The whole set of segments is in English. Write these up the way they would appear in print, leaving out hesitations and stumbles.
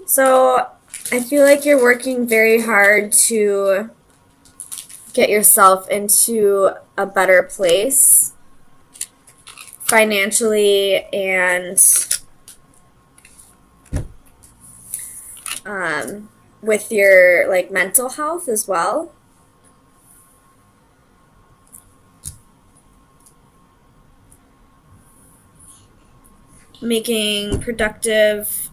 So I feel like you're working very hard to get yourself into a better place financially and with your like mental health as well. Making productive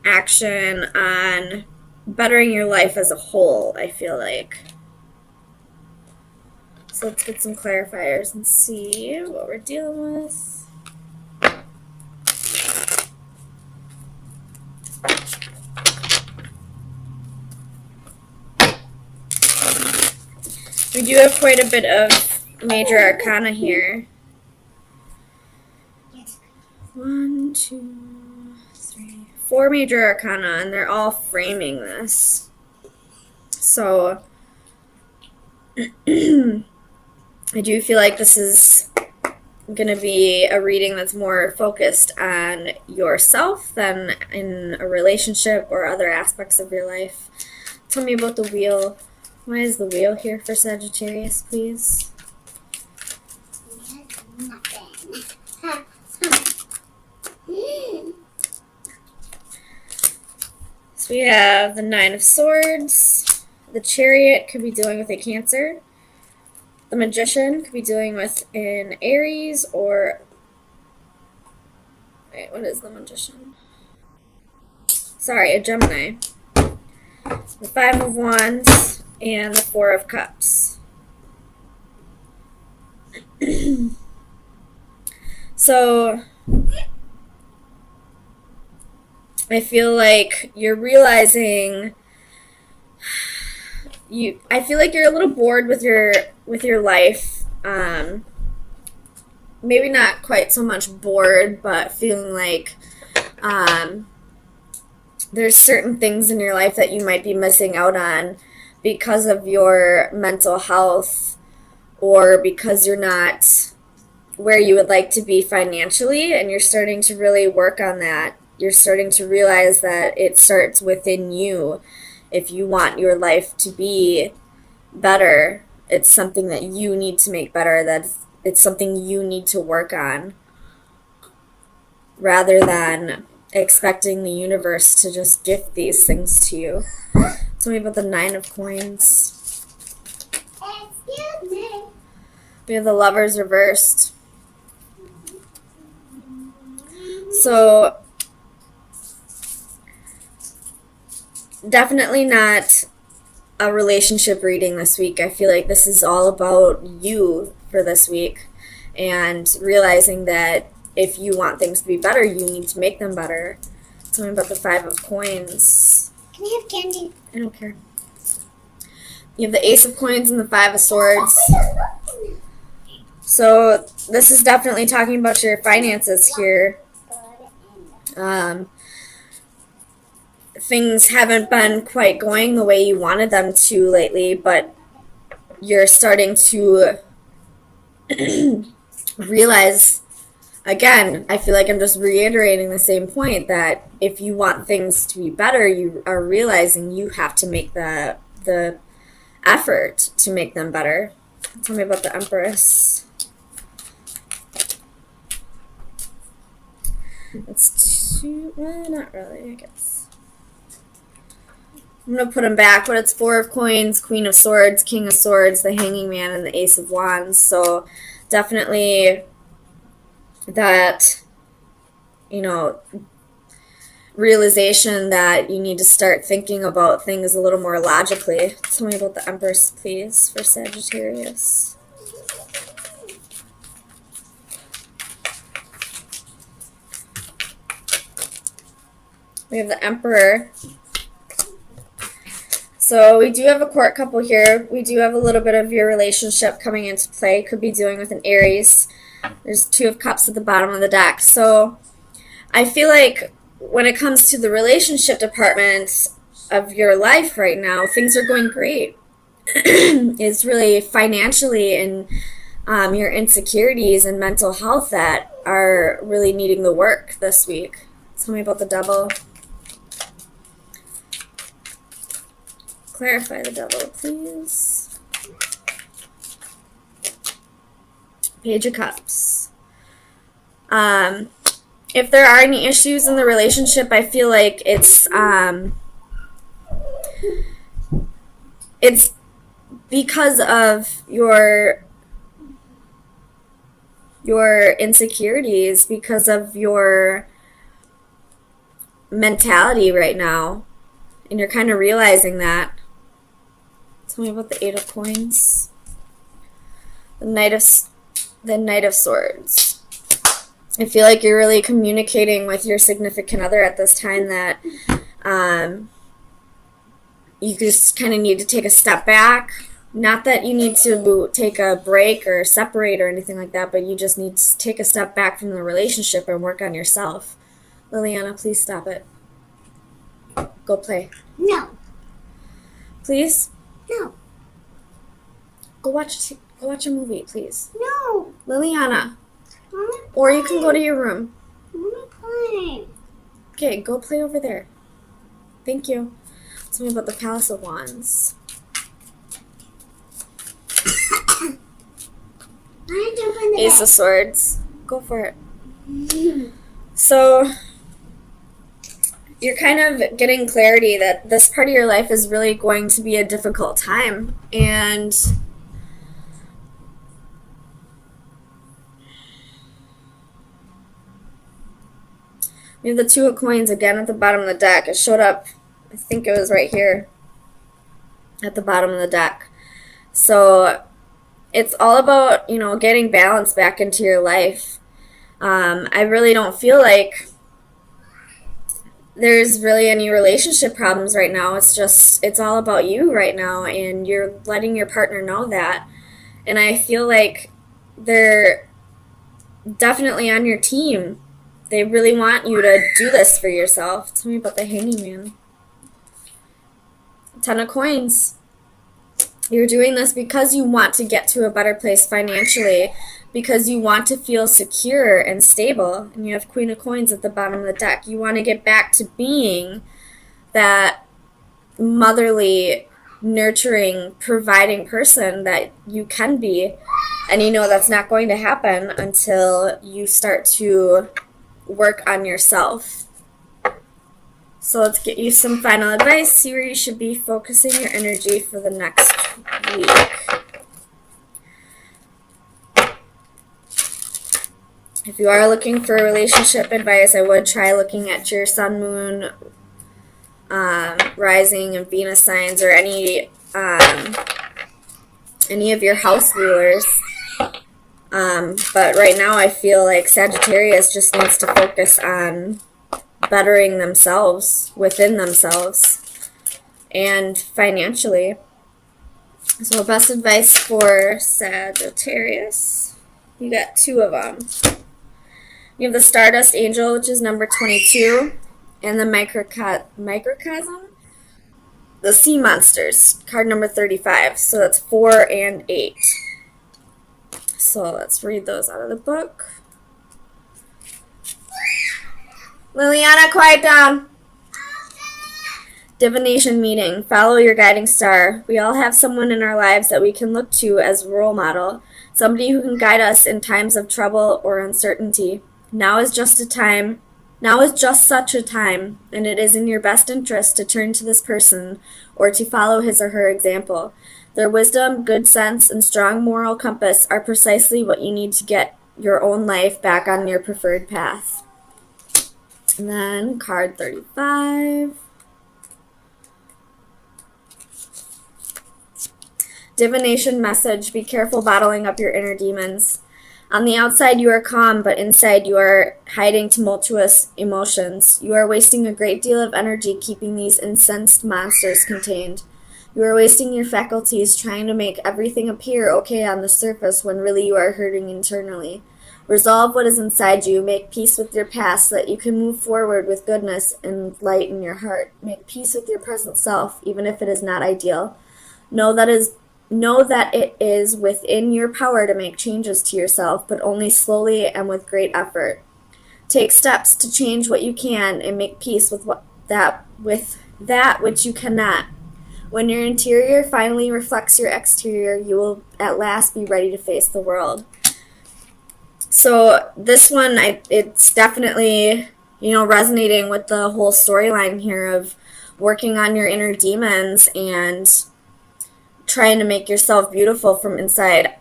action on bettering your life as a whole, I feel like. So let's get some clarifiers and see what we're dealing with. We do have quite a bit of major arcana here. 1, 2, 3, 4 major arcana, and they're all framing this. So I do feel like this is going to be a reading that's more focused on yourself than in a relationship or other aspects of your life. Tell me about the wheel. Why is the wheel here for Sagittarius, please? So we have the 9 of Swords. The Chariot could be dealing with a Cancer. The Magician could be dealing with an Aries or... Wait, what is the Magician? Sorry, a Gemini. The 5 of Wands and the 4 of Cups. So I feel like you're realizing I feel like you're a little bored with your life. Maybe not quite so much bored, but feeling like there's certain things in your life that you might be missing out on because of your mental health or because you're not where you would like to be financially, and you're starting to really work on that. You're starting to realize that it starts within you. If you want your life to be better, it's something that you need to make better, that it's something you need to work on, rather than expecting the universe to just gift these things to you. Tell me about the 9 of Coins. Excuse me. We have the Lovers reversed. So definitely not a relationship reading this week. I feel like this is all about you for this week, and realizing that if you want things to be better, you need to make them better. Tell me about the 5 of Coins. Can I have candy? I don't care. You have the Ace of Coins and the 5 of Swords. So this is definitely talking about your finances here. Things haven't been quite going the way you wanted them to lately, but you're starting to realize, again, I feel like I'm just reiterating the same point, that if you want things to be better, you are realizing you have to make the effort to make them better. Tell me about the Empress. It's well, not really, I guess. I'm going to put them back, but it's 4 of Coins, Queen of Swords, King of Swords, the Hanging Man, and the Ace of Wands. So definitely that, realization that you need to start thinking about things a little more logically. Tell me about the Empress, please, for Sagittarius. We have the Emperor. So we do have a court couple here. We do have a little bit of your relationship coming into play. Could be dealing with an Aries. There's 2 of Cups at the bottom of the deck. So I feel like when it comes to the relationship department of your life right now, things are going great. It's really financially and your insecurities and mental health that are really needing the work this week. Tell me about the Devil. Clarify the devil, please. Page of Cups. If there are any issues in the relationship, I feel like it's because of your insecurities, because of your mentality right now, and you're kind of realizing that. Tell me about the Eight of Coins. The Knight of Swords. I feel like you're really communicating with your significant other at this time that you just kind of need to take a step back. Not that you need to take a break or separate or anything like that, but you just need to take a step back from the relationship and work on yourself. Liliana, please stop it. Go play. No. Please? No. Go watch a movie, please. No. Liliana. Mama, Or you can go to your room. Mama, play. Okay, go play over there. Thank you. Tell me about the Palace of Wands. I jump in the Ace of Swords. Go for it. So, you're kind of getting clarity that this part of your life is really going to be a difficult time. And we have the Two of Coins again at the bottom of the deck. It showed up, I think it was right here at the bottom of the deck. So it's all about, getting balance back into your life. I really don't feel like there's really any relationship problems right now. It's all about you right now, and you're letting your partner know that. And I feel like they're definitely on your team. They really want you to do this for yourself. Tell me about the Hanging Man. Ten of Coins. You're doing this because you want to get to a better place financially, because you want to feel secure and stable. And you have Queen of Coins at the bottom of the deck. You want to get back to being that motherly, nurturing, providing person that you can be. And you know that's not going to happen until you start to work on yourself. So let's get you some final advice. See where you should be focusing your energy for the next week. If you are looking for relationship advice, I would try looking at your sun, moon, rising, and Venus signs, or any of your house rulers. But right now I feel like Sagittarius just needs to focus on bettering themselves, within themselves, and financially. So best advice for Sagittarius. You got two of them. You have the Stardust Angel, which is number 22, and the Microcosm, the Sea Monsters, card number 35. So that's 4 and 8. So let's read those out of the book. Liliana, quiet down. Divination meeting. Follow your guiding star. We all have someone in our lives that we can look to as a role model, somebody who can guide us in times of trouble or uncertainty. Now is just such a time, and it is in your best interest to turn to this person or to follow his or her example. Their wisdom, good sense, and strong moral compass are precisely what you need to get your own life back on your preferred path. And then card 35. Divination message. Be careful bottling up your inner demons. On the outside you are calm, but inside you are hiding tumultuous emotions. You are wasting a great deal of energy keeping these incensed monsters contained. You are wasting your faculties trying to make everything appear okay on the surface when really you are hurting internally. Resolve what is inside you. Make peace with your past so that you can move forward with goodness and light in your heart. Make peace with your present self, even if it is not ideal. Know that it is within your power to make changes to yourself, but only slowly and with great effort. Take steps to change what you can and make peace with that which you cannot. When your interior finally reflects your exterior, you will at last be ready to face the world. So this one, it's definitely, resonating with the whole storyline here of working on your inner demons and trying to make yourself beautiful from inside,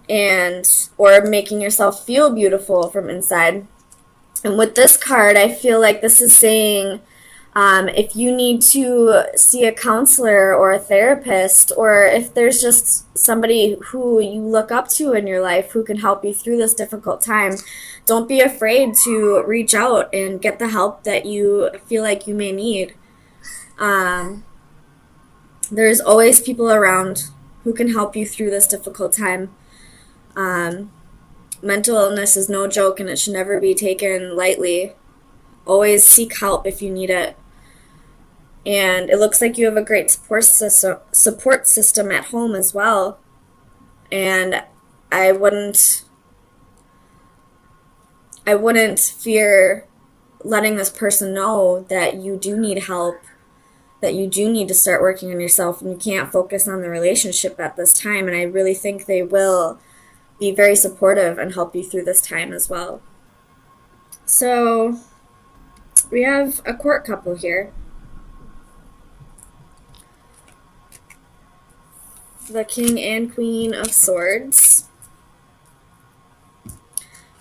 or making yourself feel beautiful from inside. And with this card, I feel like this is saying, if you need to see a counselor or a therapist, or if there's just somebody who you look up to in your life who can help you through this difficult time, don't be afraid to reach out and get the help that you feel like you may need. There's always people around who can help you through this difficult time. Mental illness is no joke, and it should never be taken lightly. Always seek help if you need it. And it looks like you have a great support system at home as well. And I wouldn't fear letting this person know that you do need help, that you do need to start working on yourself, and you can't focus on the relationship at this time. And I really think they will be very supportive and help you through this time as well. So we have a court couple here. The King and Queen of Swords.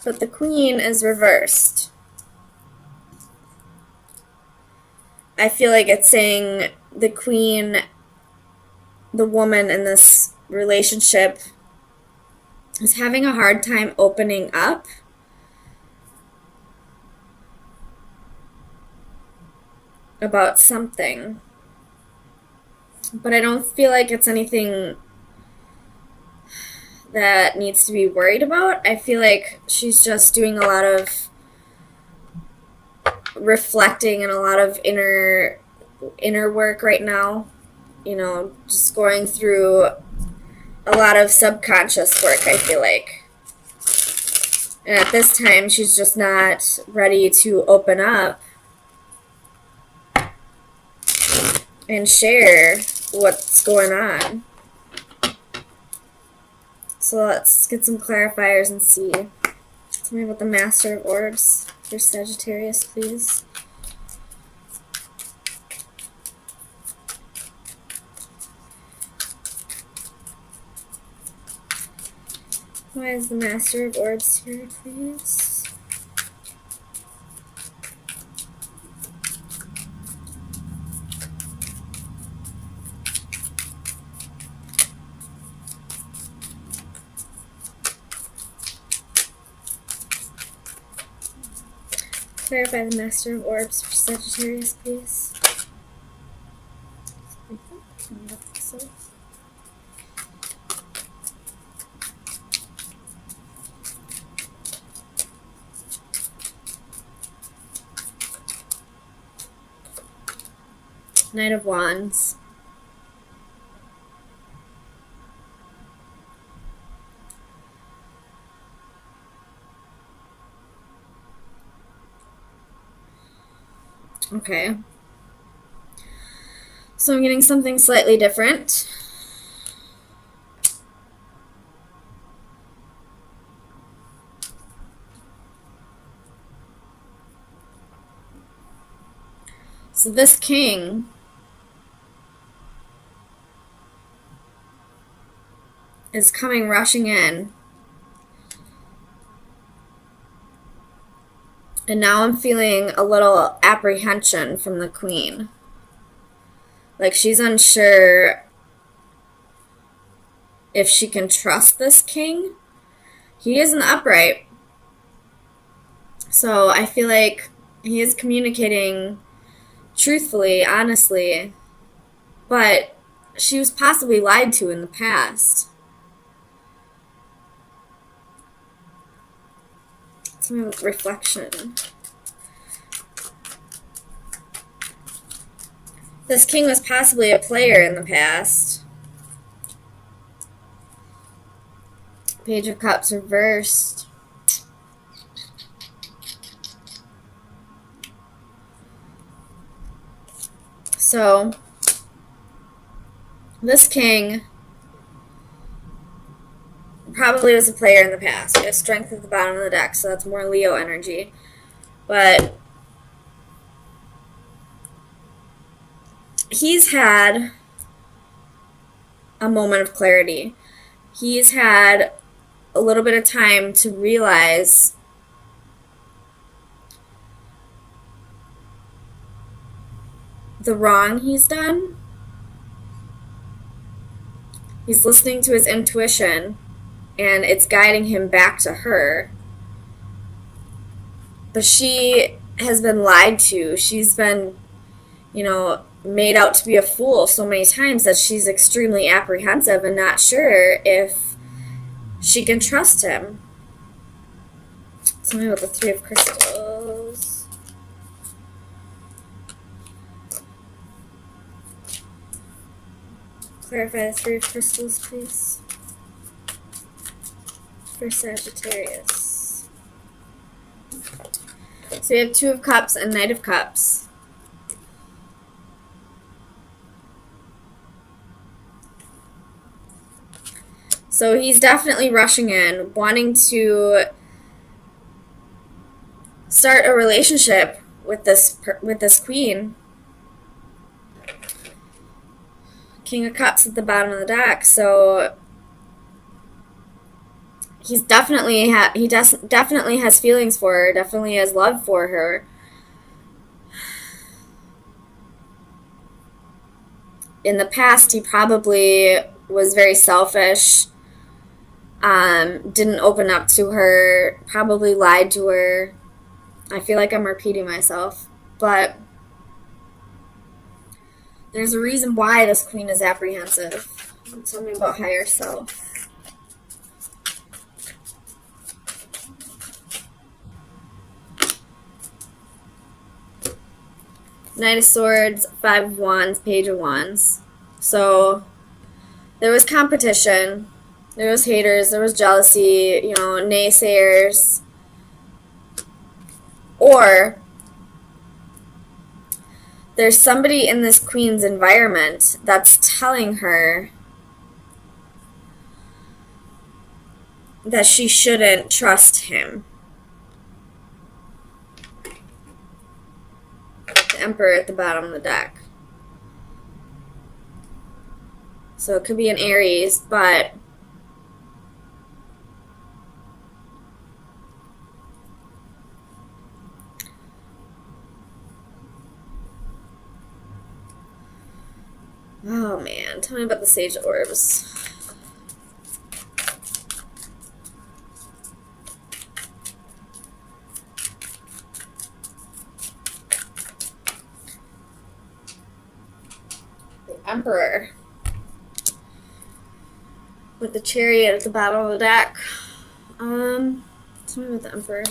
But the Queen is reversed. I feel like it's saying the Queen, the woman in this relationship, is having a hard time opening up. About something. But I don't feel like it's anything that needs to be worried about. I feel like she's just doing a lot of reflecting and a lot of inner work right now. Just going through a lot of subconscious work, I feel like. And at this time, she's just not ready to open up and share what's going on. So let's get some clarifiers and see. Tell me about the Master of Orbs for Sagittarius, please. Why is the Master of Orbs here, please? Clarify the Master of Orbs for Sagittarius, please. I don't think so. Knight of Wands. Okay. So I'm getting something slightly different. So this king is coming rushing in. And now I'm feeling a little apprehension from the queen. Like she's unsure if she can trust this king. He is in the upright. So I feel like he is communicating truthfully, honestly. But she was possibly lied to in the past. Some reflection. This king was possibly a player in the past. Page of Cups reversed. So this king probably was a player in the past. He has strength at the bottom of the deck, so that's more Leo energy. But he's had a moment of clarity. He's had a little bit of time to realize the wrong he's done. He's listening to his intuition, and it's guiding him back to her. But she has been lied to. She's been, made out to be a fool so many times that she's extremely apprehensive and not sure if she can trust him. Tell me about the Three of Crystals. Clarify the Three of Crystals, please. For Sagittarius. So we have Two of Cups and Knight of Cups. So he's definitely rushing in, wanting to start a relationship with this queen. King of Cups at the bottom of the deck. So he's definitely definitely has feelings for her, definitely has love for her. In the past, he probably was very selfish, didn't open up to her, probably lied to her. I feel like I'm repeating myself, but there's a reason why this queen is apprehensive. Tell me about higher self. Knight of Swords, Five of Wands, Page of Wands. So there was competition, there was haters, there was jealousy, naysayers. Or there's somebody in this queen's environment that's telling her that she shouldn't trust him. The Emperor at the bottom of the deck. So it could be an Aries, but oh man, tell me about the Sage of Orbs. The Emperor with the Chariot at the bottom of the deck. Tell me about the Emperor.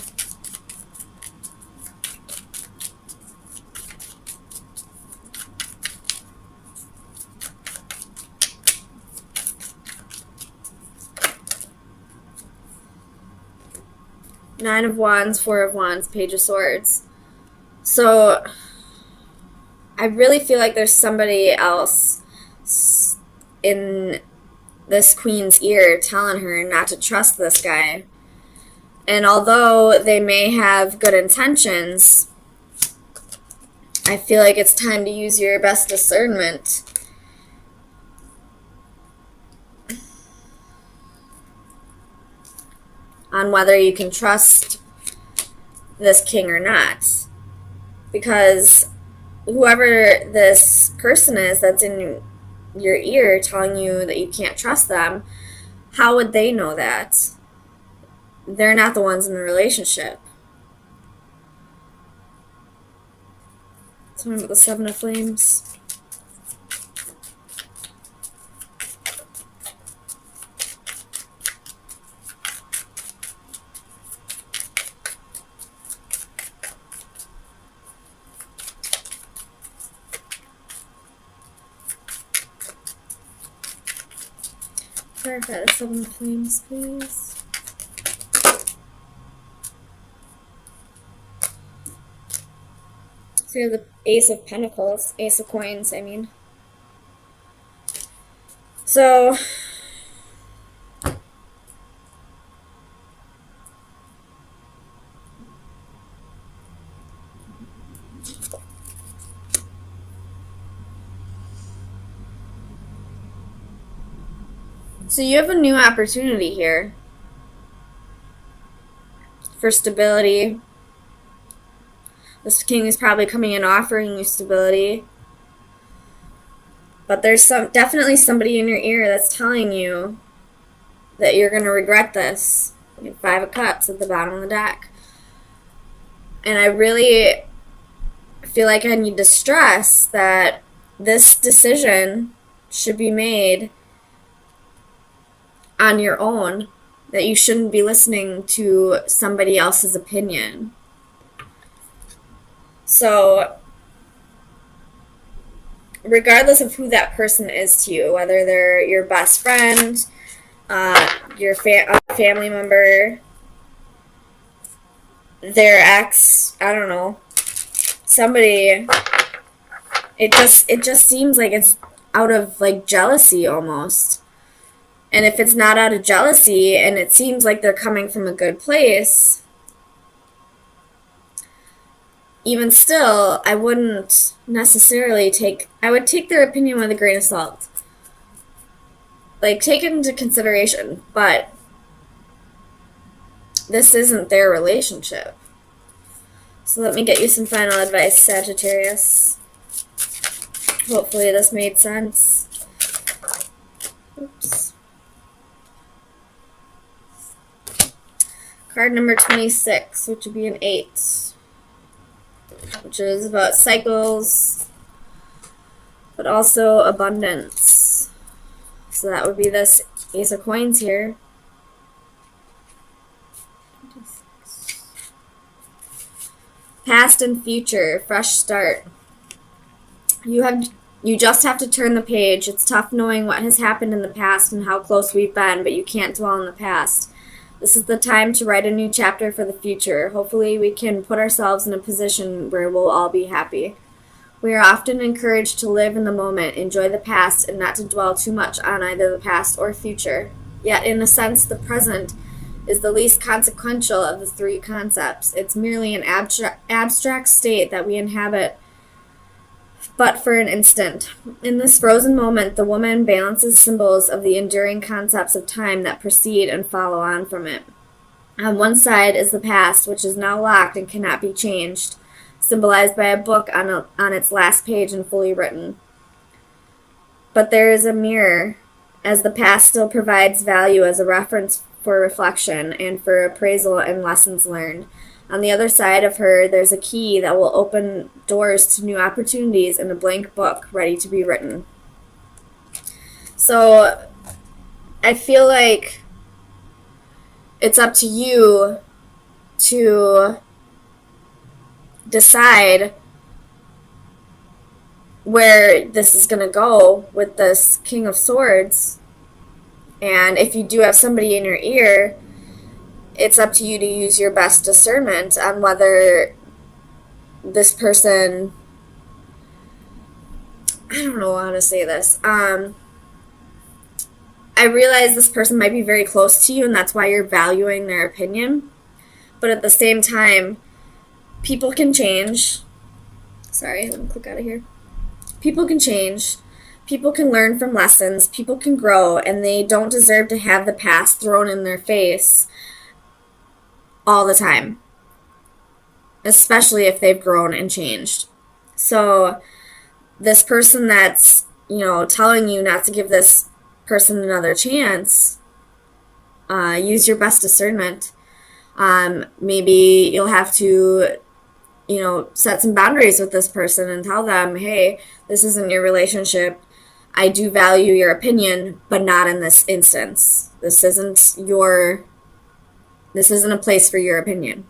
Nine of Wands, Four of Wands, Page of Swords. So I really feel like there's somebody else in this queen's ear telling her not to trust this guy. And although they may have good intentions, I feel like it's time to use your best discernment. On whether you can trust this king or not. Because whoever this person is that's in your ear telling you that you can't trust them, how would they know that? They're not the ones in the relationship. Tell me about the Seven of Flames. Clarify the Seven of Flames, please. So you have the Ace of Pentacles, Ace of Coins, I mean. So, you have a new opportunity here for stability. This king is probably coming in offering you stability. But there's definitely somebody in your ear that's telling you that you're going to regret this. You have 5 of Cups at the bottom of the deck. And I really feel like I need to stress that this decision should be made on your own, that you shouldn't be listening to somebody else's opinion. So, regardless of who that person is to you, whether they're your best friend, your family member, their ex, I don't know, somebody, it just seems like it's out of like jealousy almost. And if it's not out of jealousy and it seems like they're coming from a good place, even still, I wouldn't necessarily I would take their opinion with a grain of salt. Like, take it into consideration, but this isn't their relationship. So let me get you some final advice, Sagittarius. Hopefully this made sense. Oops. Card number 26, which would be an 8, which is about cycles, but also abundance. So that would be this Ace of Coins here. 26. Past and future, fresh start. You just have to turn the page. It's tough knowing what has happened in the past and how close we've been, but you can't dwell in the past. This is the time to write a new chapter for the future. Hopefully we can put ourselves in a position where we'll all be happy. We are often encouraged to live in the moment, enjoy the past, and not to dwell too much on either the past or future. Yet, in a sense, the present is the least consequential of the 3 concepts. It's merely an abstract state that we inhabit but for an instant. In this frozen moment, the woman balances symbols of the enduring concepts of time that precede and follow on from it. On one side is the past, which is now locked and cannot be changed, symbolized by a book on its last page and fully written. But there is a mirror, as the past still provides value as a reference for reflection and for appraisal and lessons learned. On the other side of her, there's a key that will open doors to new opportunities and a blank book ready to be written. So, I feel like it's up to you to decide where this is going to go with this King of Swords. And if you do have somebody in your ear, it's up to you to use your best discernment on whether this person, I don't know how to say this. I realize this person might be very close to you, and that's why you're valuing their opinion. But at the same time, people can change. Sorry, let me click out of here. People can change. People can learn from lessons. People can grow, and they don't deserve to have the past thrown in their face all the time, especially if they've grown and changed. So this person that's, telling you not to give this person another chance, use your best discernment. Maybe you'll have to, set some boundaries with this person and tell them, hey, this isn't your relationship. I do value your opinion, but not in this instance. This isn't a place for your opinion.